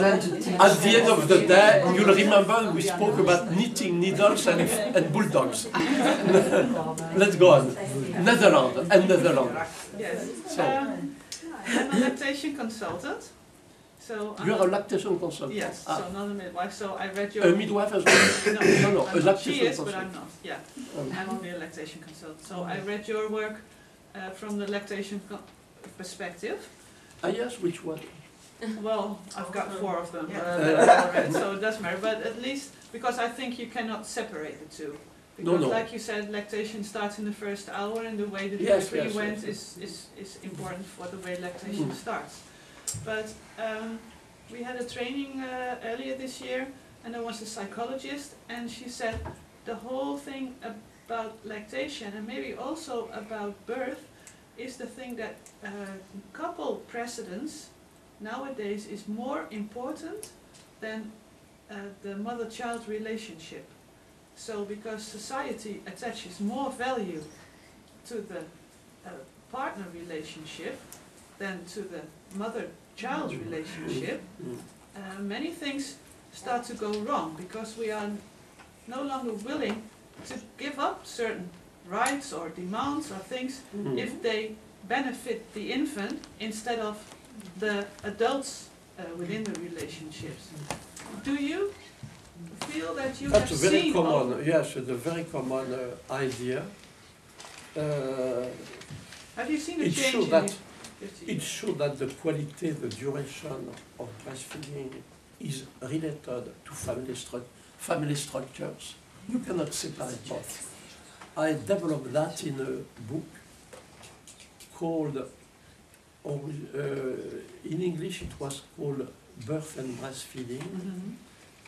At the end of the day, you'll remember we spoke about knitting needles and bulldogs. Let's go on. Netherlands and Netherlands. Yes. So, I'm a lactation consultant. So you're a lactation consultant? Yes, Ah. so not a midwife. So I read your... A midwife as well? No, I'm a not. lactation She is, but consultant. I'm not. Yeah, I'm only a lactation consultant. So I read your work from the lactation perspective. Ah yes, which one? Well, I've got 4 of them that I read, so it doesn't matter. But at least, because I think you cannot separate the two. Because No. like you said, lactation starts in the first hour, and the way the Yes, delivery yes, went yes. is important for the way lactation starts. But we had a training earlier this year, and there was a psychologist, and she said the whole thing about lactation, and maybe also about birth, is the thing that couple precedence nowadays is more important than the mother-child relationship. So because society attaches more value to the partner relationship than to the mother-child relationship, many things start to go wrong, because we are no longer willing to give up certain rights or demands or things if they benefit the infant instead of the adults within the relationships. Do you feel that you That's have a very seen... common, yes, it's a very common idea. Have you seen a It's change true in that these 50 years? It's true that the quality, the duration of breastfeeding is related to family structures. You cannot separate both. I developed that in a book called, in English it was called Birth and Breastfeeding.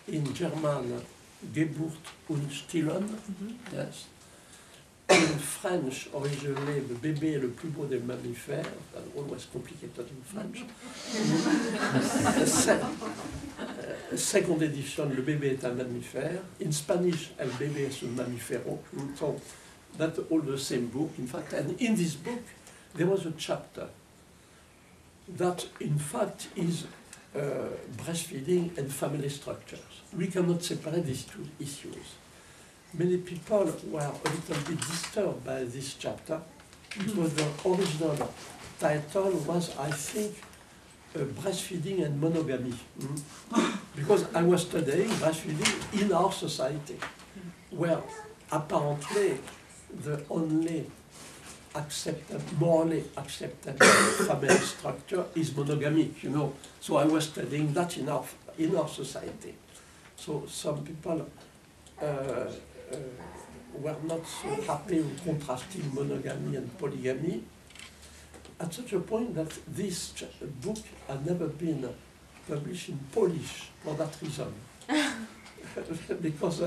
In German, Geburt und Stillen. Yes. In French, originally, le bébé est le plus beau des mammifères. Always complicated in French. Second edition, le bébé est un mammifère. In Spanish, el bébé es un mamífero. So that's all the same book, in fact. And in this book, there was a chapter that, in fact, is breastfeeding and family structures. We cannot separate these two issues. Many people were a little bit disturbed by this chapter, because the original title was, I think, breastfeeding and monogamy. Because I was studying breastfeeding in our society, where apparently the only accepted, morally accepted family structure is monogamic, you know. So I was studying that in our society. So some people were not so happy with contrasting monogamy and polygamy, at such a point that this book had never been published in Polish for that reason. Because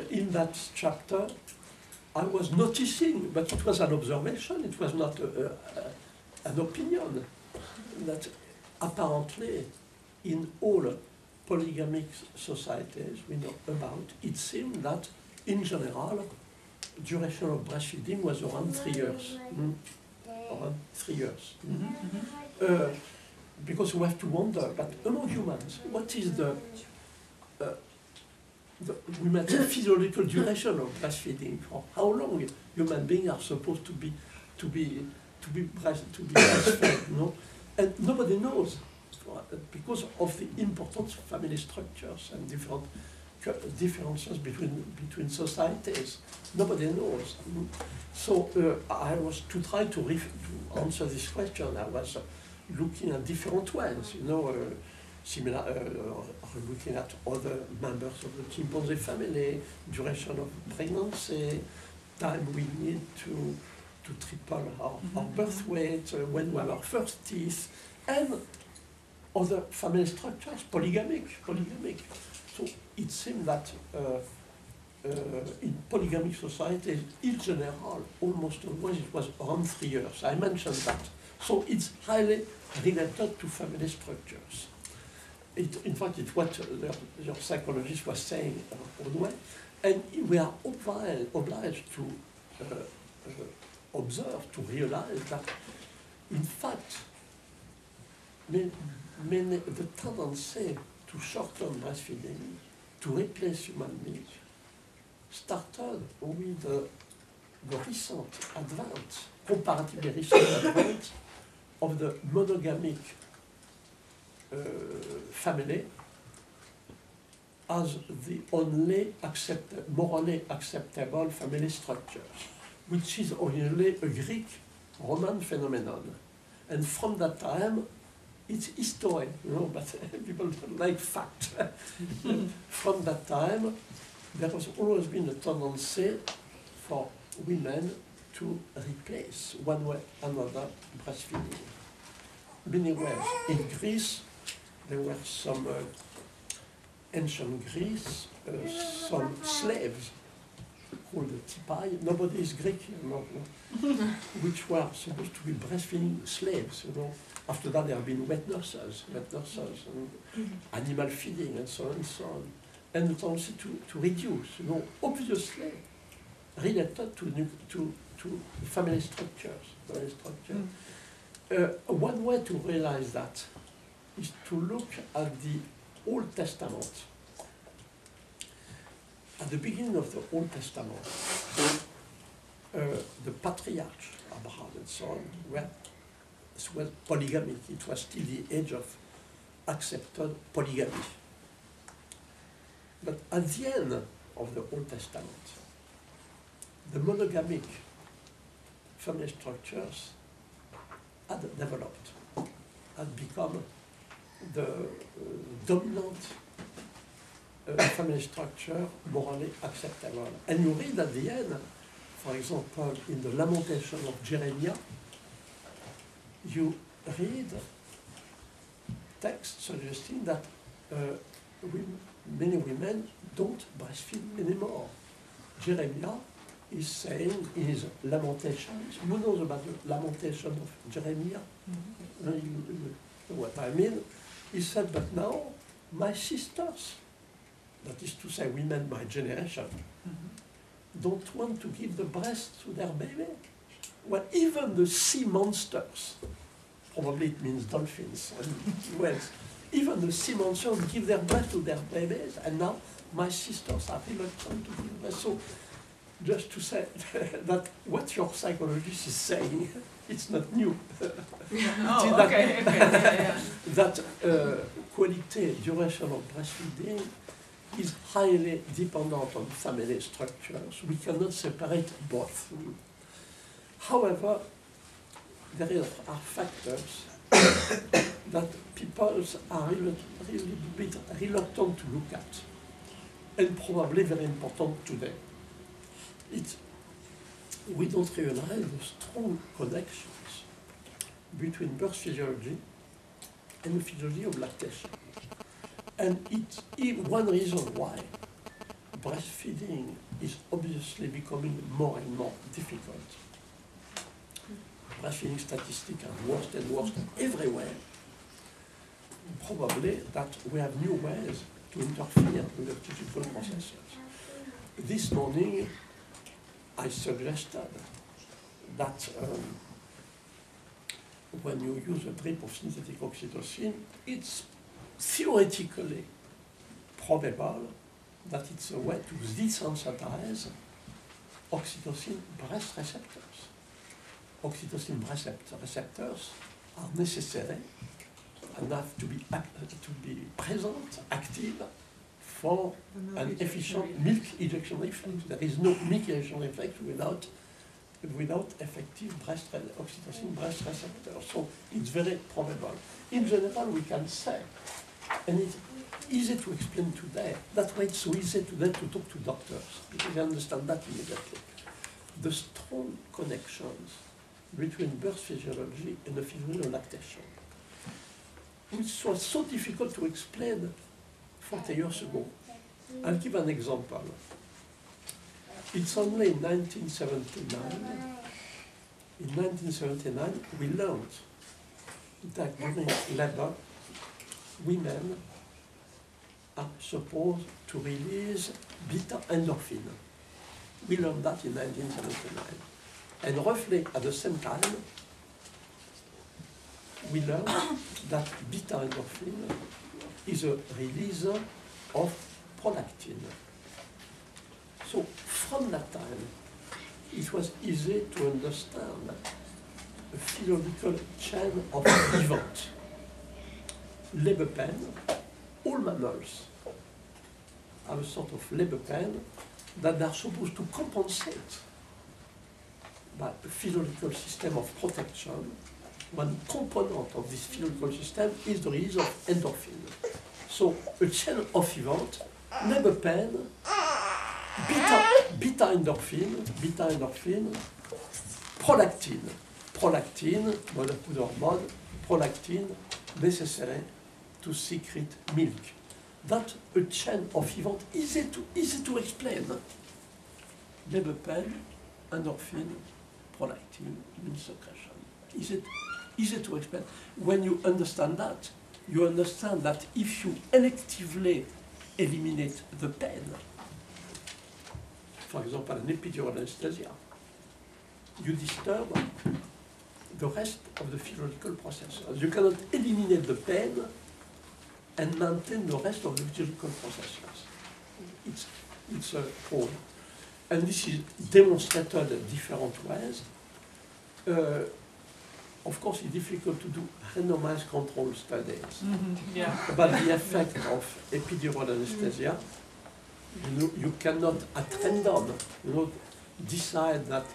in that chapter, I was noticing, but it was an observation, it was not an opinion, that apparently in all polygamic societies we know about, it seemed that in general, duration of breastfeeding was around 3 years. Around 3 years. Because we have to wonder, but among humans, what is the physiological duration of breastfeeding? For how long human beings are supposed to be breastfed? No? And nobody knows, because of the importance of family structures and differences between societies. Nobody knows. So I was to try to answer this question. I was looking at different ways, you know, looking at other members of the chimpanzee family, duration of pregnancy, time we need to triple our birth weight, when we have our first teeth, and other family structures, polygamic. So it seemed that in polygamic societies, in general, almost always it was around 3 years. I mentioned that. So it's highly related to family structures. In fact, it's what your psychologist was saying all the way. And we are obliged to observe, to realize that, in fact, the tendency to short-term breastfeeding, to replace human milk, started with the recent advance, comparatively recent advance of the monogamic family as the only morally acceptable family structure, which is originally a Greek Roman phenomenon. And from that time, it's history, you know, but people don't like fact. From that time, there has always been a tendency for women to replace one way or another breastfeeding. Many ways. In Greece, there were some ancient Greece, some slaves called the tipai. Nobody is Greek here, no, which were supposed to be breastfeeding slaves, you know. After that, there have been wet nurses, and animal feeding, and so on and so on. And the tendency to reduce, you know, obviously related to family structures. One way to realize that is to look at the Old Testament. At the beginning of the Old Testament, the patriarchs, Abraham and so on, were polygamic. It was still the age of accepted polygamy. But at the end of the Old Testament, the monogamic family structures had developed, had become the dominant family structure morally acceptable. And you read at the end, for example, in the Lamentation of Jeremiah, you read texts suggesting that many women don't breastfeed anymore. Jeremiah is saying in his Lamentations, who knows about the Lamentation of Jeremiah? You know what I mean? He said, but now my sisters, that is to say women my generation, don't want to give the breast to their baby. Well, even the sea monsters, probably it means dolphins and whales, even the sea monsters give their breast to their babies, and now my sisters are reluctant to give breast. So, just to say that what your psychologist is saying, it's not new. That quality, duration of breastfeeding is highly dependent on family structures. We cannot separate both. However, there are factors that people are really a bit reluctant to look at, and probably very important today. We don't realize the strong connections between birth physiology and the physiology of lactation. And it's one reason why breastfeeding is obviously becoming more and more difficult. Breastfeeding statistics are worse and worse everywhere. Probably that we have new ways to interfere with the physical processes. This morning, I suggested that when you use a drip of synthetic oxytocin, it's theoretically probable that it's a way to desensitize oxytocin breast receptors. Oxytocin receptors are necessary enough to be present, active, for an efficient milk ejection effect. There is no milk ejection effect without effective oxytocin breast receptors. So it's very probable. In general, we can say, and it's easy to explain today, that's why it's so easy today to talk to doctors, because they understand that immediately. The strong connections between birth physiology and the physiology of lactation, which was so difficult to explain 40 years ago. I'll give an example. It's only in 1979. In 1979, we learned that during labor, women are supposed to release beta endorphin. We learned that in 1979. And roughly at the same time, we learned that beta endorphin is a releaser of prolactin. So from that time, it was easy to understand a physiological chain of events. Labor pain, all mammals have a sort of labor pain that they are supposed to compensate by a physiological system of protection. One component of this physiological system is the release of endorphin. So a chain of events, labor pain, beta endorphin, prolactin, molecular hormone, prolactin, necessary to secrete milk. That's a chain of events easy to explain. Labor pain, endorphin, prolactin, immune secretion. Easy to explain. When you understand that, you understand that if you electively eliminate the pain, for example, an epidural anesthesia, you disturb the rest of the physiological processes. You cannot eliminate the pain and maintain the rest of the physiological processes. It's a problem. And this is demonstrated in different ways. Of course, it's difficult to do randomized control studies about the effect of epidural anesthesia. You cannot, at random, decide that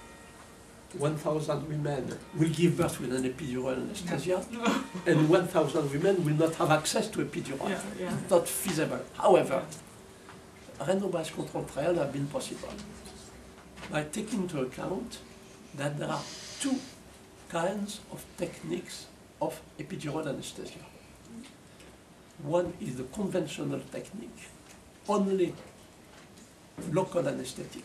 1,000 women will give birth with an epidural anesthesia, and 1,000 women will not have access to epidural. It's not feasible. However, randomized control trials have been possible by taking into account that there are two kinds of techniques of epidural anesthesia. One is the conventional technique, only local anesthetic,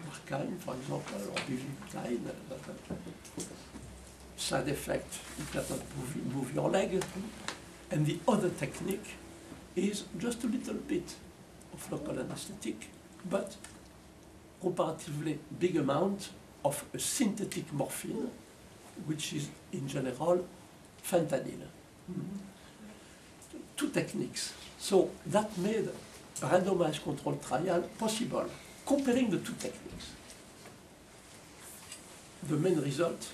Narcan, for example, or bupivacaine. Side effect, you cannot move your leg. And the other technique is just a little bit of local anesthetic, but comparatively big amount of a synthetic morphine, which is in general fentanyl. Two techniques. So that made a randomized control trial possible, comparing the two techniques. The main result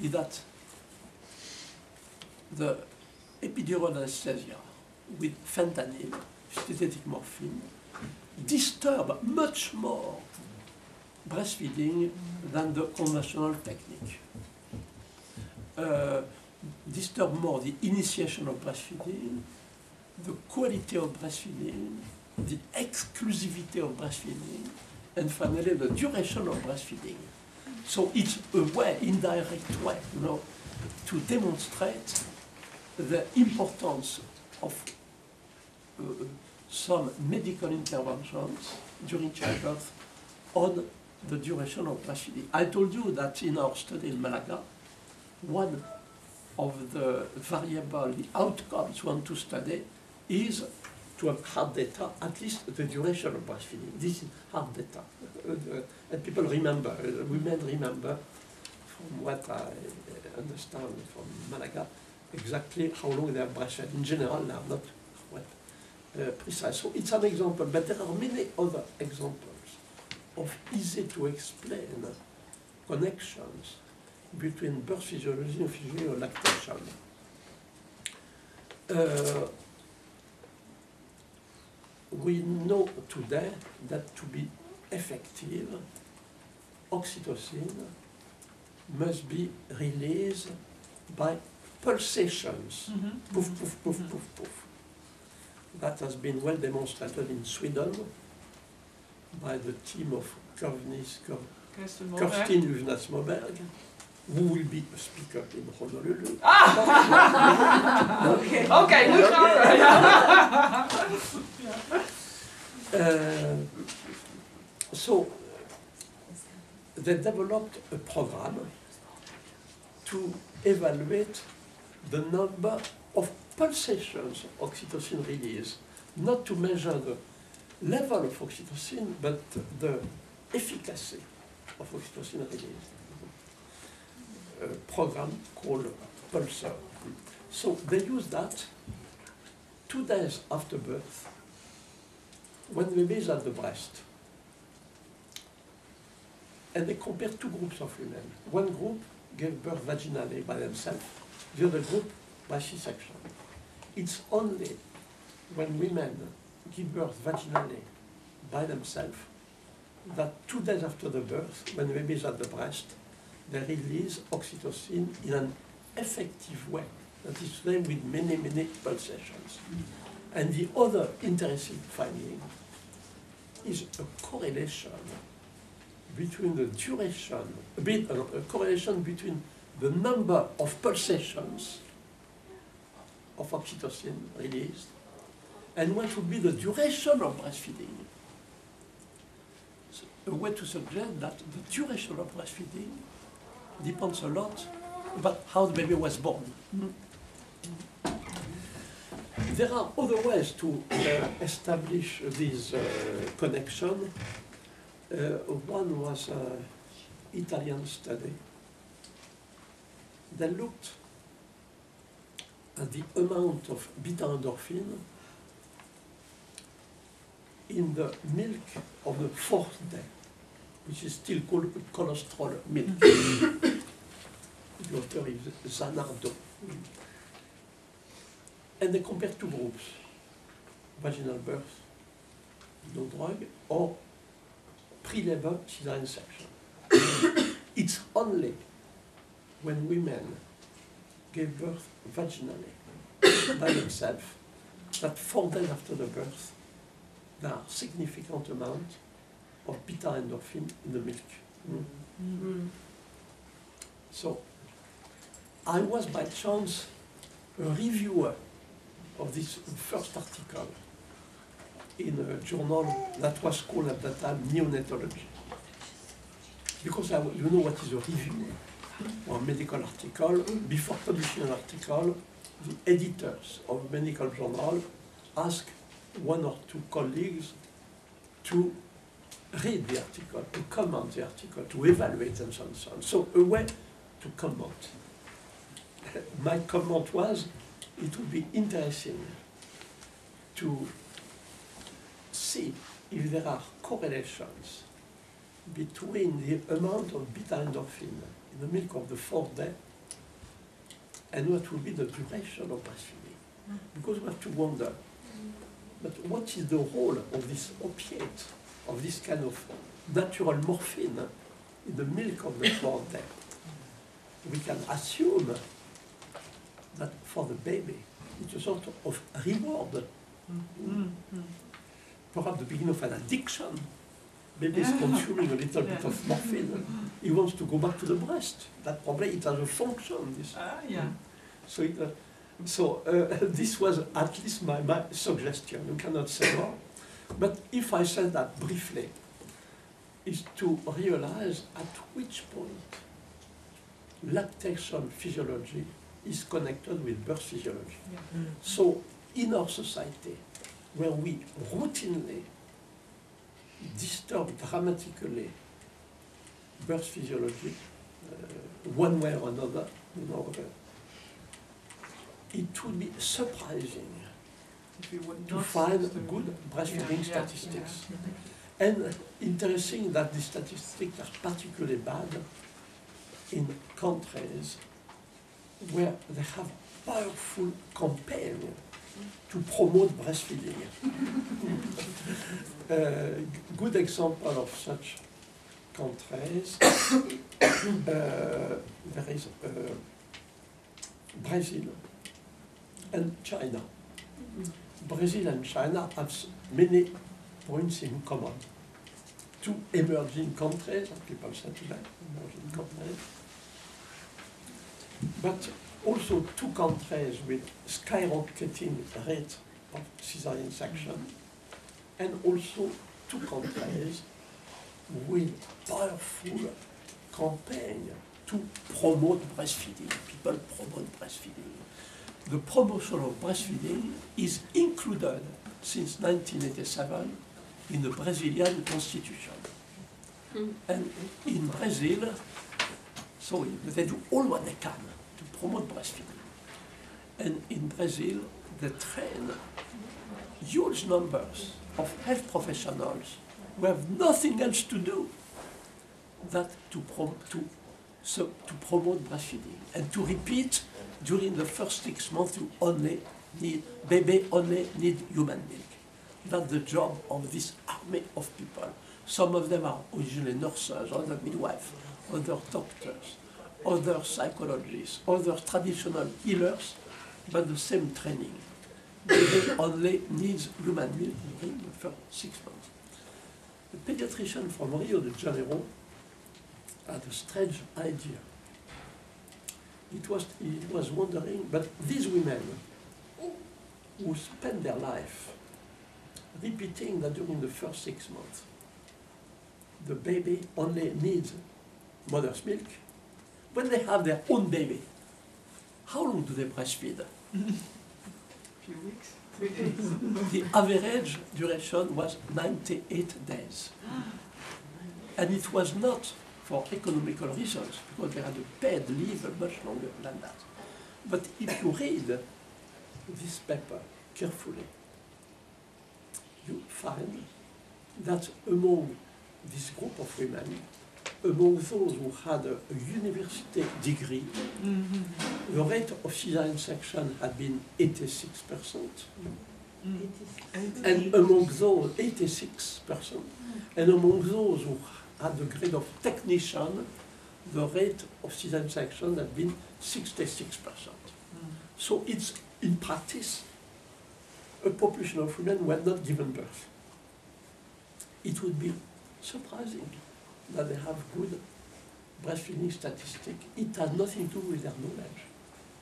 is that the epidural anesthesia with fentanyl, synthetic morphine, disturb much more breastfeeding than the conventional technique. Disturb more the initiation of breastfeeding, the quality of breastfeeding, the exclusivity of breastfeeding, and finally the duration of breastfeeding. So it's a way, indirect way, to demonstrate the importance of some medical interventions during childbirth on the duration of breastfeeding. I told you that in our study in Malaga, one of the variable, the outcomes we want to study is to have hard data, at least the duration of breastfeeding. This is hard data. And people remember, women remember, from what I understand from Malaga, exactly how long they have breastfed. In general, they are not quite precise. So it's an example, but there are many other examples of easy to explain connections between birth physiology and physiology of lactation. We know today that to be effective, oxytocin must be released by pulsations. Poof, poof, poof, poof, poof. That has been well demonstrated in Sweden by the team of Kerstin Uvnäs Moberg, who will be a speaker in Honolulu. Okay, nu gaan we. So they developed a program to evaluate the number of pulsations of oxytocin release, not to measure the level of oxytocin, but the efficacy of oxytocin release. A program called PULSAR, So they use that 2 days after birth, when the baby is at the breast. And they compare 2 groups of women. One group gave birth vaginally by themselves, the other group by C-section. It's only when women give birth vaginally by themselves that 2 days after the birth, when the baby is at the breast, they release oxytocin in an effective way. That is them with many, many pulsations. And the other interesting finding is a correlation between the duration, a correlation between the number of pulsations of oxytocin released and what would be the duration of breastfeeding. So a way to suggest that the duration of breastfeeding depends a lot about how the baby was born. There are other ways to establish this connection. One was an Italian study. They looked at the amount of beta endorphin in the milk of the 4th day, which is still called cholesterol milk. The author is Zanardo. And they compare 2 groups, vaginal birth, no drug, or pre-labor cesarean section. It's only when women gave birth vaginally by themselves that 4 days after the birth, there are significant amount of beta endorphin in the milk. So I was by chance a reviewer of this first article in a journal that was called at that time Neonatology. Because you know what is a review or a medical article. Before publishing an article, the editors of a medical journal ask 1 or 2 colleagues to read the article, to comment the article, to evaluate and so on. So a way to comment. My comment was, it would be interesting to see if there are correlations between the amount of beta endorphin in the milk of the 4th day and what will be the duration of breastfeeding. Because we have to wonder, but what is the role of this opiate, of this kind of natural morphine in the milk of the 4th day? We can assume that for the baby, it's a sort of reward. Perhaps the beginning of an addiction. Baby is consuming a little bit of morphine. He wants to go back to the breast. That probably it has a function. This. So this was at least my suggestion. You cannot say more. But if I said that briefly, is to realize at which point lactation physiology is connected with birth physiology. So in our society, where we routinely disturb dramatically birth physiology, one way or another, it would be surprising to find good breastfeeding statistics. And interesting that the statistics are particularly bad in countries where they have powerful campaigns to promote breastfeeding. Good example of such countries, there is Brazil and China. Brazil and China have many points in common. 2 emerging countries, as people say today, emerging countries, but also 2 countries with skyrocketing rate of cesarean section, and also 2 countries with powerful campaign to promote breastfeeding. People promote breastfeeding. The promotion of breastfeeding is included since 1987 in the Brazilian constitution. And in Brazil, so they do all what they can to promote breastfeeding. And in Brazil, they train huge numbers of health professionals who have nothing else to do than to promote breastfeeding and to repeat during the first 6 months baby only need human milk. That's the job of this army of people. Some of them are originally nurses, other midwives, other doctors, other psychologists, other traditional healers, but the same training. Baby only needs human milk during the first 6 months. The pediatrician from Rio de Janeiro had a strange idea. He was wondering, but these women who spend their life repeating that during the first 6 months, the baby only needs mother's milk, when they have their own baby, how long do they breastfeed? Few weeks, 3 days. The average duration was 98 days. And it was not for economical reasons, because they had a paid leave much longer than that. But if you read this paper carefully, you find that among this group of women, among those who had a university degree, the rate of cesarean section had been 86%. And among those 86%, and among those who had the grade of technician, the rate of cesarean section had been 66%. So it's, in practice, a population of women who had not given birth. It would be surprising that they have good breastfeeding statistics. It has nothing to do with their knowledge.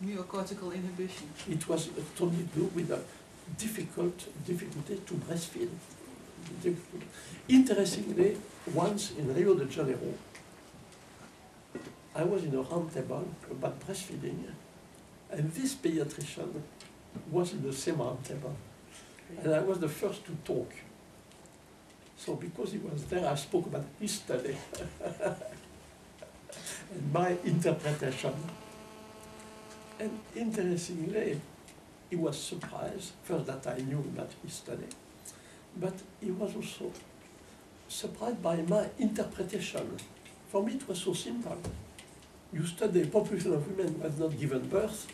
Neocortical inhibition. It was totally to do with the difficulty to breastfeed. Interestingly, once in Rio de Janeiro, I was in a round table about breastfeeding, and this pediatrician was in the same round table, and I was the first to talk. So because he was there, I spoke about his study and my interpretation. And interestingly, he was surprised, first that I knew about his study, but he was also surprised by my interpretation. For me, it was so simple. You study a population of women who have not given birth,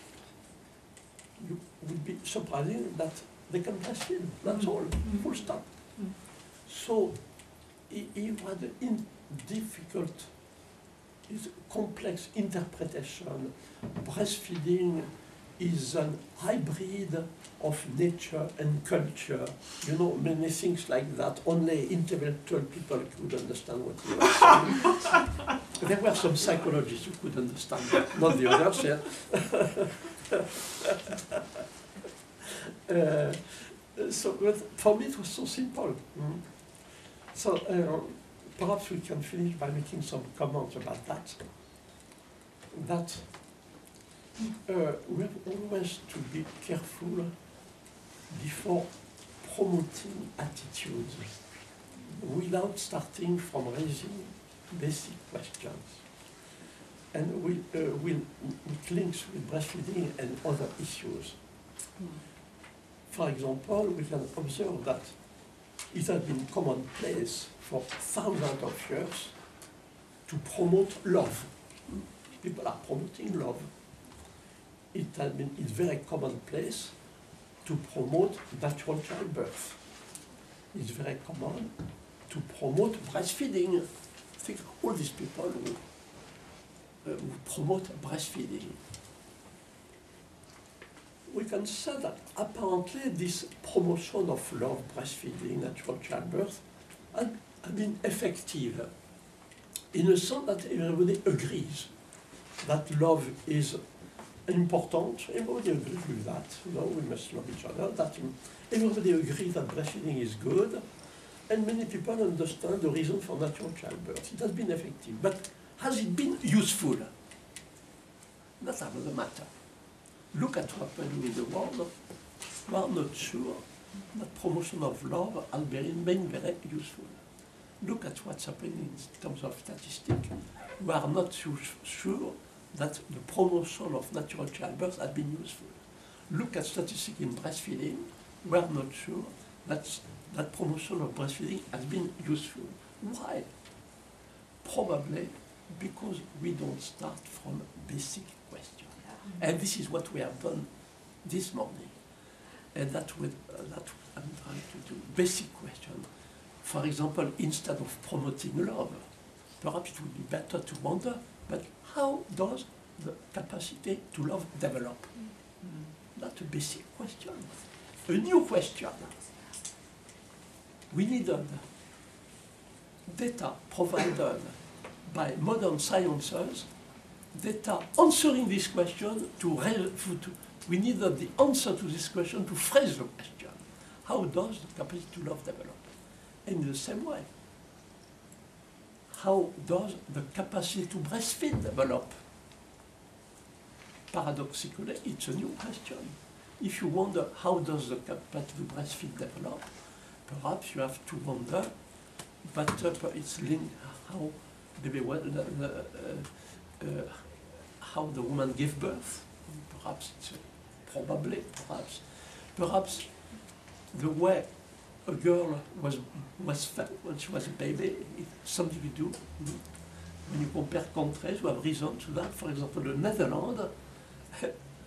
you would be surprising that they can breastfeed. That's all, full stop. So he had a difficult, complex interpretation. Breastfeeding is an hybrid of nature and culture. You know, many things like that. Only intellectual people could understand what he was saying. There were some psychologists who could understand that, not the others yet. So for me it was so simple. So perhaps we can finish by making some comments about that. That we have always to be careful before promoting attitudes without starting from raising basic questions. And with links with breastfeeding and other issues. For example, we can observe that it has been commonplace for thousands of years to promote love. People are promoting love. It's very commonplace to promote natural childbirth. It's very common to promote breastfeeding. Think of all these people who promote breastfeeding. We can say that apparently this promotion of love, breastfeeding, natural childbirth has been effective in a sense that everybody agrees that love is important. Everybody agrees with that. You know, we must love each other. That everybody agrees that breastfeeding is good, and many people understand the reason for natural childbirth. It has been effective, but has it been useful? That's another matter. Look at what's happening in the world. We are not sure that promotion of love has been very useful. Look at what's happening in terms of statistics. We are not sure that the promotion of natural childbirth has been useful. look at statistics in breastfeeding, we are not sure that promotion of breastfeeding has been useful. Why? Probably because we don't start from basic questions. And this is what we have done this morning. And that I'm trying to do. Basic question. For example, instead of promoting love, perhaps it would be better to wonder, but how does the capacity to love develop? That's a basic question. A new question. We needed data provided by modern sciences, data answering this question we needed the answer to this question to phrase the question. How does the capacity to love develop? In the same way, how does the capacity to breastfeed develop? Paradoxically, it's a new question. If you wonder how does the capacity to breastfeed develop, perhaps you have to wonder, but it's linked how how the woman gave birth. Perhaps it's perhaps the way a girl was fed when she was a baby, it's something you do. When you compare countries, you have reason to that. For example, the Netherlands,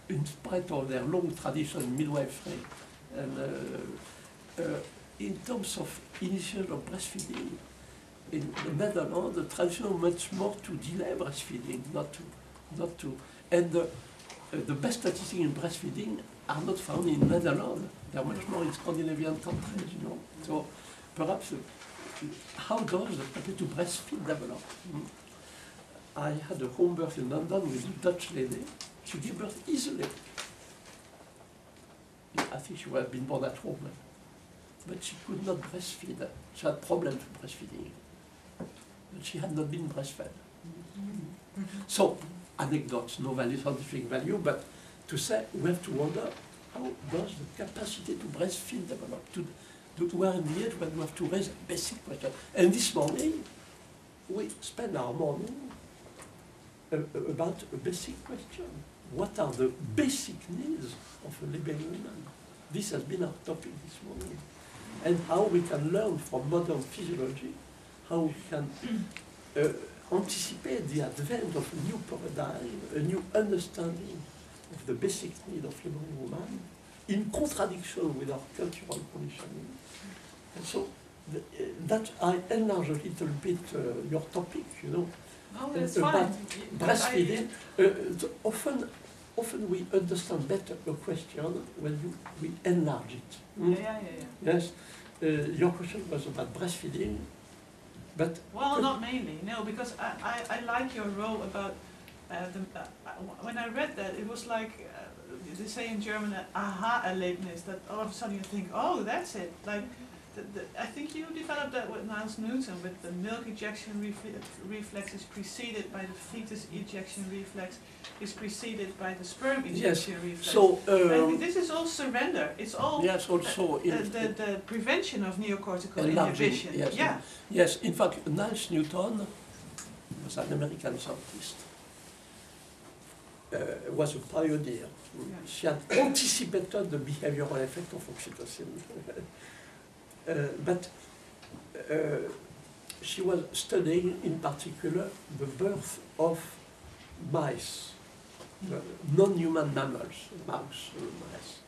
in spite of their long tradition in midwifery, and in terms of initiation of breastfeeding, in the Netherlands, the tradition is much more to delay breastfeeding, not to. And the best statistics in breastfeeding are not found in Netherlands. They are much more in Scandinavian countries, you know. So perhaps, how does the capacity to breastfeed develop? I had a home birth in London with a Dutch lady. She gave birth easily. I think she would have been born at home. But she could not breastfeed. She had problems with breastfeeding. But she had not been breastfed. So, anecdotes, no value, scientific value, but to say we have to wonder how does the capacity to breastfeed develop? We are in the age when we have to raise basic questions. And this morning, we spend our morning about a basic question. What are the basic needs of a living woman? This has been our topic this morning. And how we can learn from modern physiology, how we can anticipate the advent of a new paradigm, a new understanding of the basic need of living woman, in contradiction with our cultural conditioning. And so that I enlarge a little bit your topic, you know. Oh, that's about fine. breastfeeding. Often we understand better a question when we enlarge it. Yeah. Yes, your question was about breastfeeding, but... Well, not mainly, no, because I like your role about, when I read that, it was like, they say in German, aha-erlebnis, that all of a sudden you think, oh, that's it. Like, I think you developed that with Niles Newton, with the milk ejection reflex is preceded by the fetus ejection reflex, is preceded by the sperm ejection reflex. So I think this is all surrender. It's all also the prevention of neocortical inhibition. Yes, yeah. Yes, in fact, Niles Newton was an American scientist. Was a pioneer. Yeah. She had anticipated the behavioral effect of oxytocin. But she was studying in particular the birth of mice, non-human mammals, mouse, mice.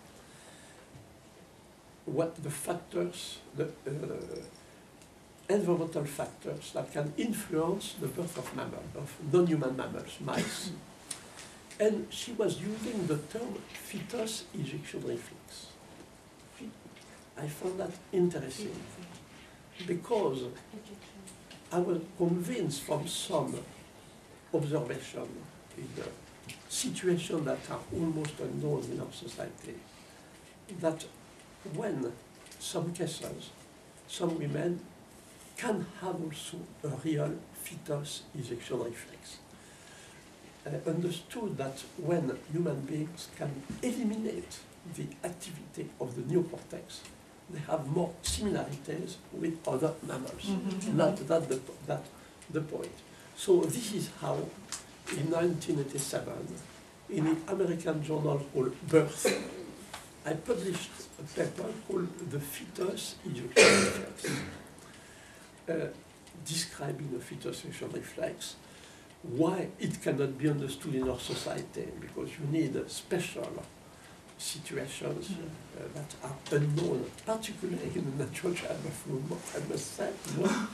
What the factors, the environmental factors that can influence the birth of mammals, of non-human mammals, mice. And she was using the term fetus ejection reflex. I found that interesting because I was convinced from some observation in the situations that are almost unknown in our society that when some cases, some women can have also a real fetus ejection reflex. I understood that when human beings can eliminate the activity of the neocortex, they have more similarities with other mammals. That's the point. So this is how, in 1987, in the American journal called Birth, I published a paper called The Fetus Ejection Reflex, describing the fetus ejection reflex, why it cannot be understood in our society, because you need special situations that are unknown, particularly in the natural childbirth movement, I must say. You know?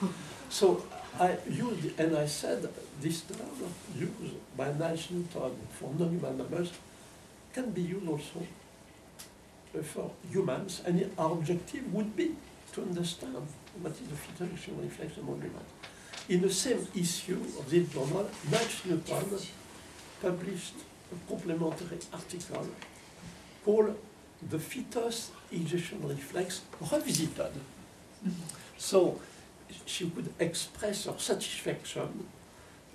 So I used, and I said, this term used by Niles Newton for non-human mammals can be used also for humans, and our objective would be to understand what is the fetal ejection reflex among humans. In the same issue of this journal, Niles Newton published a complementary article called The Fetus Ejection Reflex Revisited. So she could express her satisfaction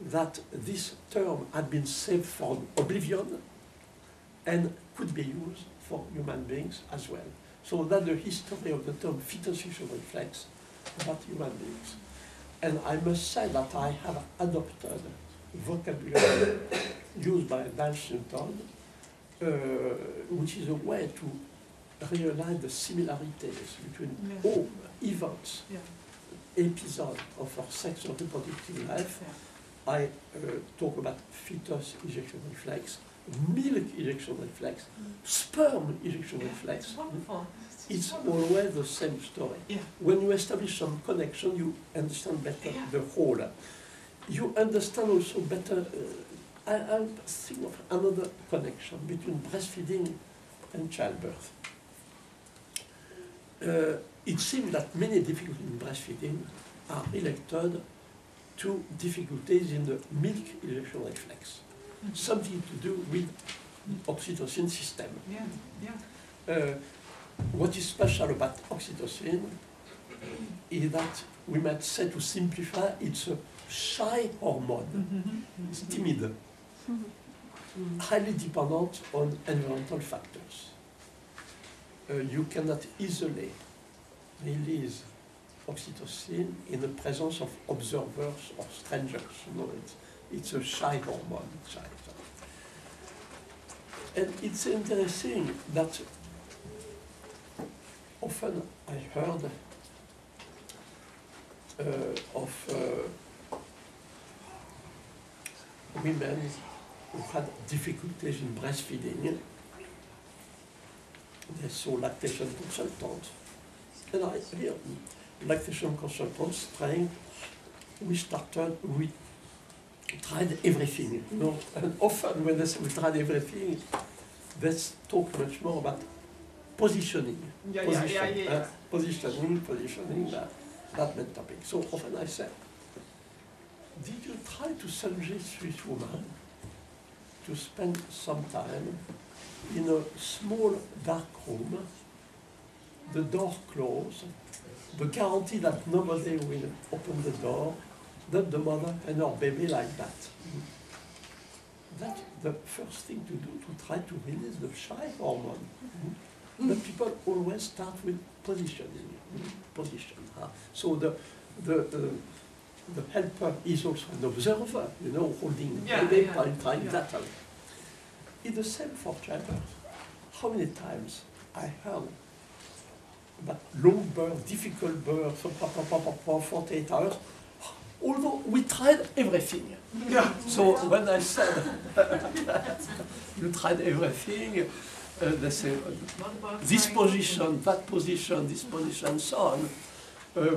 that this term had been saved from oblivion and could be used for human beings as well. So that's the history of the term fetus ejection reflex about human beings. And I must say that I have adopted vocabulary used by Niles Newton, which is a way to realize the similarities between all events, episodes of our sexual reproductive life. I talk about fetus ejection reflex, milk ejection reflex, sperm ejection reflex. Wonderful. It's always the same story. When you establish some connection, you understand better the whole. You understand also better. I think of another connection between breastfeeding and childbirth. It seems that many difficulties in breastfeeding are related to difficulties in the milk ejection reflex. Something to do with oxytocin system. What is special about oxytocin is that we might say, to simplify, it's a shy hormone. It's timid, highly dependent on environmental factors. You cannot easily release oxytocin in the presence of observers or strangers. You know, it's a shy hormone. And it's interesting that often I heard of women who had difficulties in breastfeeding. They saw lactation consultants. And I hear lactation consultants trying, we tried everything, you know. And often when they say we tried everything, they talk much more about positioning. Positioning, that main topic. So often I say, did you try to suggest this woman to spend some time in a small dark room, the door closed, the guarantee that nobody will open the door, that the mother and her baby like that? That's the first thing to do, to try to release the shy hormone. But people always start with positioning. So the helper is also an observer, you know, holding the baby, trying that out. It's the same for childbirth. How many times I heard about long birth, difficult birth, 48 hours, although we tried everything. So when I said you tried everything, they say this position, that position, this position, so on.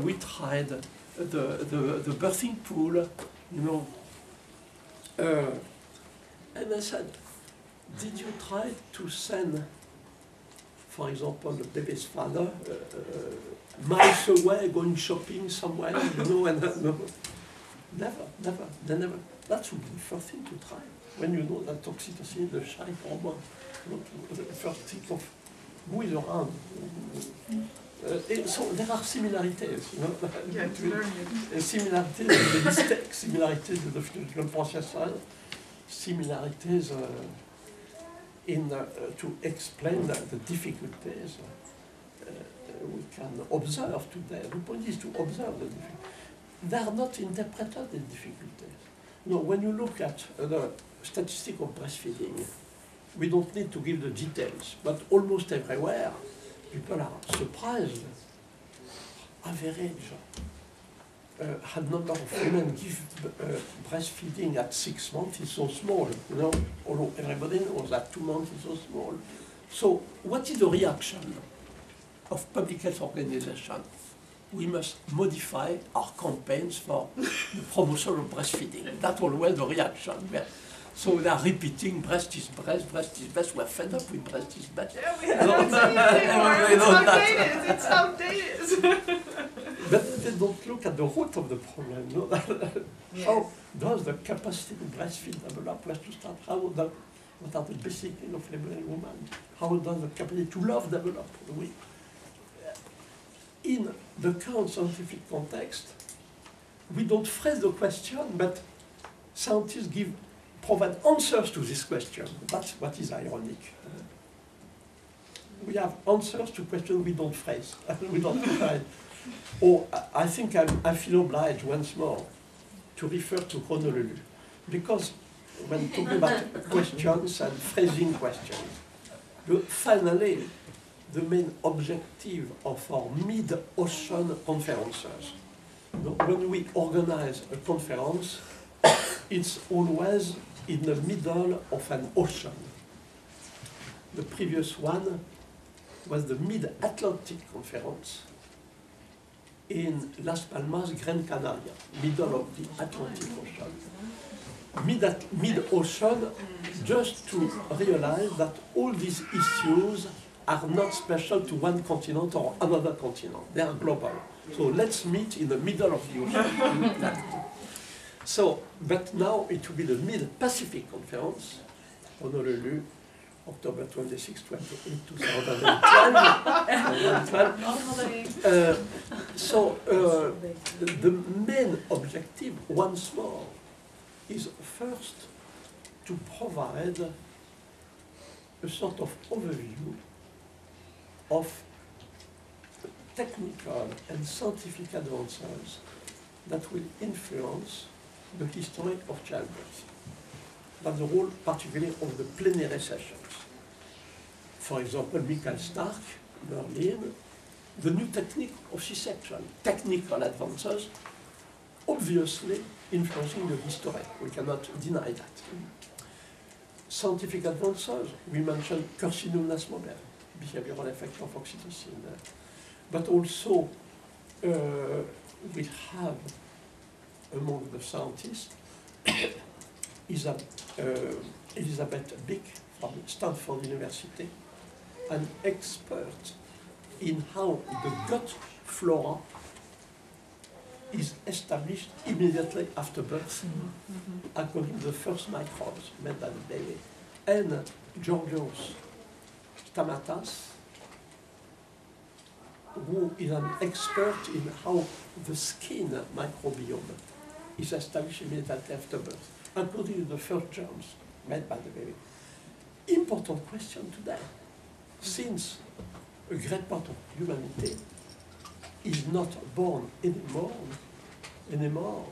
We tried the birthing pool, you know. And I said, did you try to send, for example, the baby's father miles away, going shopping somewhere, you know, and no. Never. That would be the first thing to try. When you know that oxytocin, the shy hormone, you know, the first thing of who is around. So there are similarities, you know, similarities in the mistake, similarities in the physical processes, similarities in to explain the difficulties we can observe today. The point is to observe the difficulties. They are not interpreted as difficulties. No, when you look at the statistic of breastfeeding, we don't need to give the details, but almost everywhere, people are surprised. Average number of women give breastfeeding at 6 months is so small, you know, although everybody knows that 2 months is so small. So what is the reaction of public health organizations? We must modify our campaigns for the promotion of breastfeeding. That's always the reaction. Yeah. So they are repeating, breast is breast, breast is breast. We're fed up with breast is breast. Yeah, we don't see it anymore. It's outdated. But they don't look at the root of the problem. No? Yes. How does the capacity to breastfeed develop? Where to start? What are the basic needs of laboring women? How does the capacity to love develop? In the current scientific context, we don't phrase the question, but scientists provide answers to this question. That's what is ironic. We have answers to questions we don't phrase. We don't provide. Or I think I feel obliged once more to refer to Honolulu, because when talking about questions and phrasing questions, finally, the main objective of our mid-ocean conferences. When we organize a conference, it's always in the middle of an ocean. The previous one was the Mid-Atlantic Conference in Las Palmas, Gran Canaria, middle of the Atlantic Ocean. Mid-ocean, just to realize that all these issues are not special to one continent or another continent. They are global. So let's meet in the middle of the ocean. So, but now it will be the Mid-Pacific Conference, Honolulu, October 26, 28, 2012. So the main objective, once more, is first to provide a sort of overview of technical and scientific advances that will influence the history of childbirth. That's the role particularly of the plenary sessions. For example, Michael Stark, Berlin, the new technique of C-section, technical advances, obviously influencing the history. We cannot deny that. Scientific advances, we mentioned Carcinomas model, behavioral effect of oxytocin. But also, we have among the scientists Elizabeth Bick from Stanford University, an expert in how the gut flora is established immediately after birth, according to the first microbes made by the baby. And Georgios Stamatas, who is an expert in how the skin microbiome is established immediately after birth, according to the first germs made by the baby. Important question today, since a great part of humanity is not born anymore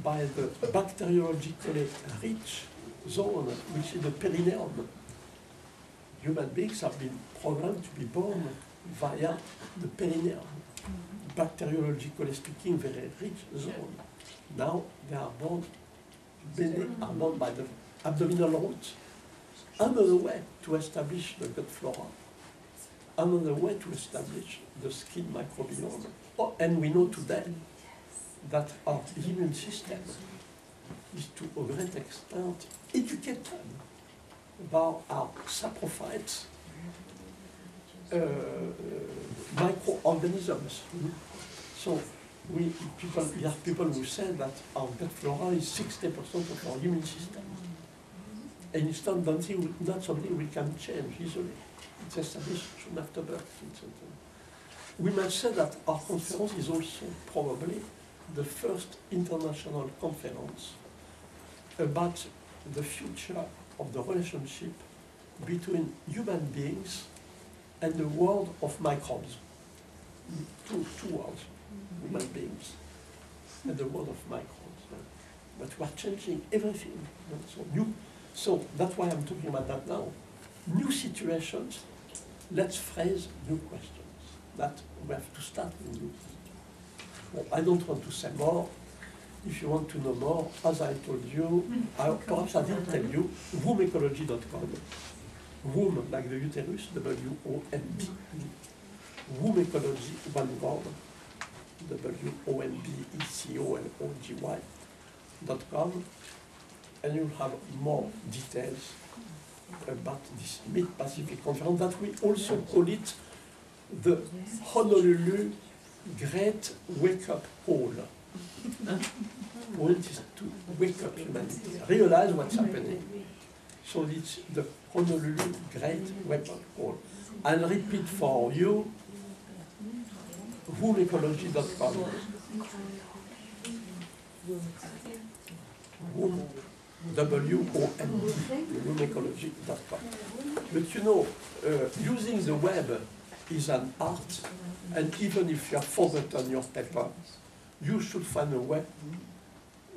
by the bacteriologically rich zone, which is the perineum. Human beings have been programmed to be born via the perineum, bacteriologically speaking, very rich zone. Now they are born, are born by the abdominal route. Another way to establish the gut flora, another way to establish the skin microbiome. Oh, and we know today that our immune system is to a great extent educated about our saprophytes, microorganisms. So we have people who say that our gut flora is 60% of our immune system. And it's not something we can change easily. It's established soon after birth. We might say that our conference is also probably the first international conference about the future of the relationship between human beings and the world of microbes. Two worlds, human beings and the world of microbes. But we're changing everything. So that's why I'm talking about that now. new situations, let's phrase new questions. That we have to start with new. Well, I don't want to say more. If you want to know more, as I told you, perhaps I didn't tell you, wombecology.com. Womb, like the uterus, W-O-M-B. Wombecology, one word, WOMBECOLOGY.com, and you'll have more details about this Mid-Pacific Conference that we also call it the Honolulu Great Wake-Up Call. Want is to wake up humanity, realize what's happening. So it's the Honolulu Great Wake-Up Call. I'll repeat for you, wombecology.com. W-O-M-B, wombecology.com. But you know, using the web is an art, and even if you have forgotten your paper, you should find a way,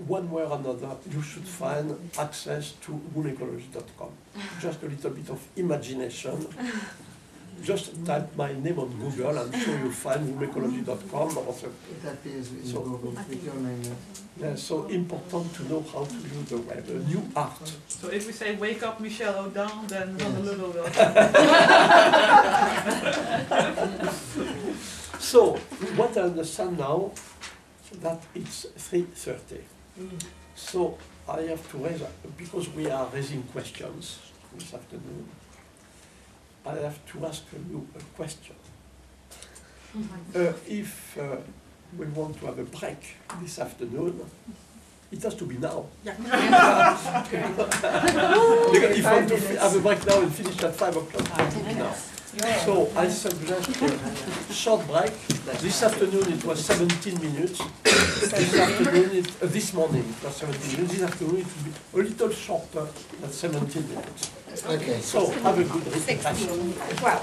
one way or another, you should find access to wombecology.com. Just a little bit of imagination. Just type my name on Google and sure you'll find wombecology.com. That is in Google with your name. Yeah, so important to know how to use the web, a new art. So if we say wake up Michel Audin, then Honolulu will. So, what I understand now, that it's 3:30. So, I have to raise, because we are raising questions this afternoon, I have to ask you a question. If we want to have a break this afternoon, it has to be now. Because if we want to have a break now and finish at 5 o'clock, it has to be now. So I suggest a short break. This afternoon it was 17 minutes. This afternoon, this morning it was 17 minutes. This afternoon it will be a little shorter than 17 minutes. Okay. So have a good reflection. Well.